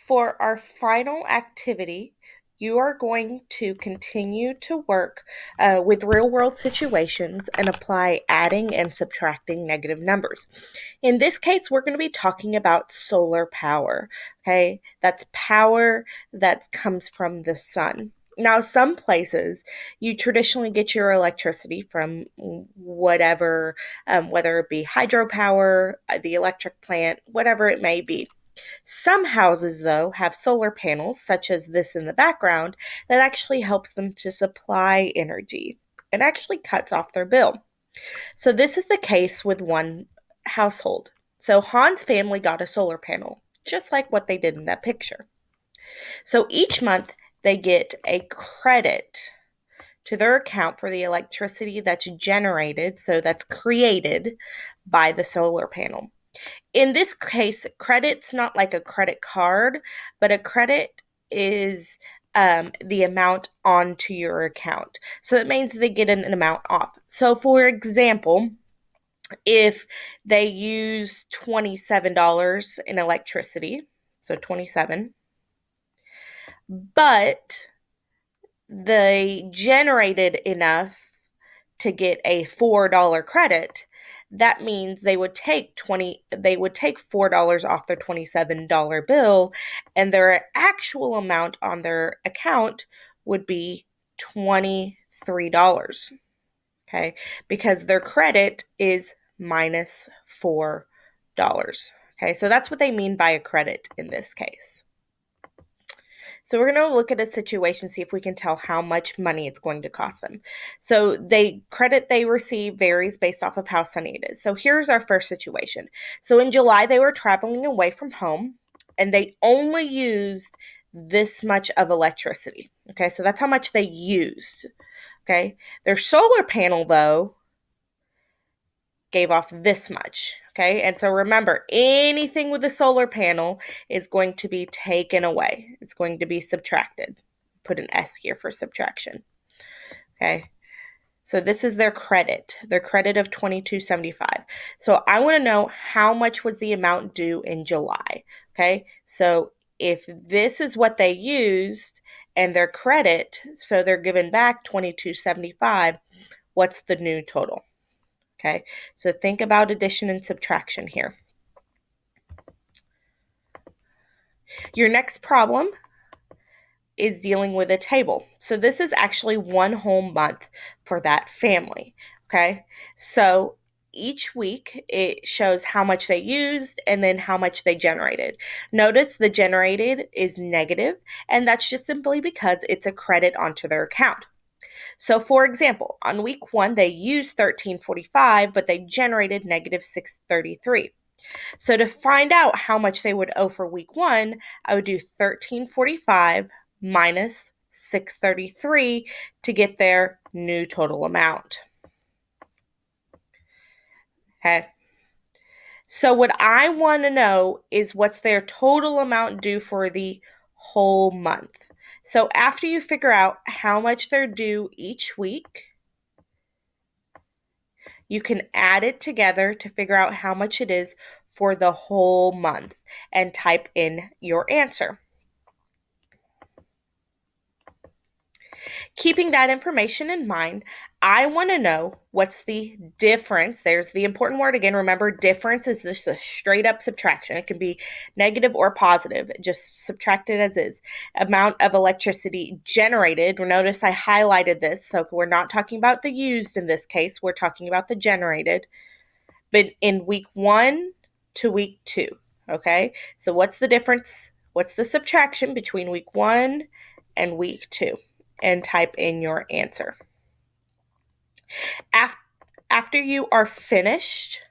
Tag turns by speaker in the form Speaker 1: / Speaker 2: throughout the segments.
Speaker 1: For our final activity, you are going to continue to work with real world situations and apply adding and subtracting negative numbers. In this case, we're going to be talking about solar power. Okay, that's power that comes from the sun. Now, some places you traditionally get your electricity from whatever, whether it be hydropower, the electric plant, whatever it may be. Some houses, though, have solar panels, such as this in the background, that actually helps them to supply energy. It actually cuts off their bill. So, this is the case with one household. So, Han's family got a solar panel, just like what they did in that picture. So, each month they get a credit to their account for the electricity that's generated, so that's created by the solar panel. In this case, credit's not like a credit card, but a credit is the amount onto your account. So it means they get an amount off. So, for example, if they use $27 in electricity, so 27, but they generated enough to get a $4 credit, that means they would take $4 off their $27 bill, and their actual amount on their account would be $23. Okay, because their credit is minus $4. Okay, so that's what they mean by a credit in this case. So we're going to look at a situation, see if we can tell how much money it's going to cost them. So the credit they receive varies based off of how sunny it is. So here's our first situation. So in July, they were traveling away from home and they only used this much of electricity. Okay, so that's how much they used. Okay, their solar panel, though, gave off this much. Okay, and so remember, anything with a solar panel is going to be taken away. It's going to be subtracted. Put an S here for subtraction. Okay, so this is their credit of $22.75. So I want to know how much was the amount due in July. Okay, so if this is what they used and their credit, so they're given back $22.75, what's the new total? Okay, so think about addition and subtraction here. Your next problem is dealing with a table. So this is actually one whole month for that family. Okay, so each week it shows how much they used and then how much they generated. Notice the generated is negative, and that's just simply because it's a credit onto their account. So, for example, on week 1, they used $13.45, but they generated negative $6.33. So, to find out how much they would owe for week 1, I would do $13.45 minus $6.33 to get their new total amount. Okay. So, what I want to know is what's their total amount due for the whole month. So after you figure out how much they're due each week, you can add it together to figure out how much it is for the whole month and type in your answer. Keeping that information in mind, I want to know what's the difference. There's the important word again. Remember, difference is just a straight up subtraction. It can be negative or positive. Just subtract it as is. Amount of electricity generated. Notice I highlighted this. So we're not talking about the used in this case. We're talking about the generated. But in week 1 to week 2. Okay. So what's the difference? What's the subtraction between week 1 and week 2? And type in your answer. After you are finished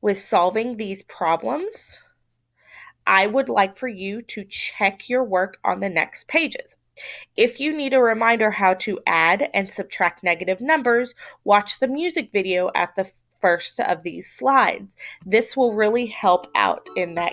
Speaker 1: with solving these problems, I would like for you to check your work on the next pages. If you need a reminder how to add and subtract negative numbers, watch the music video at the first of these slides. This will really help out in that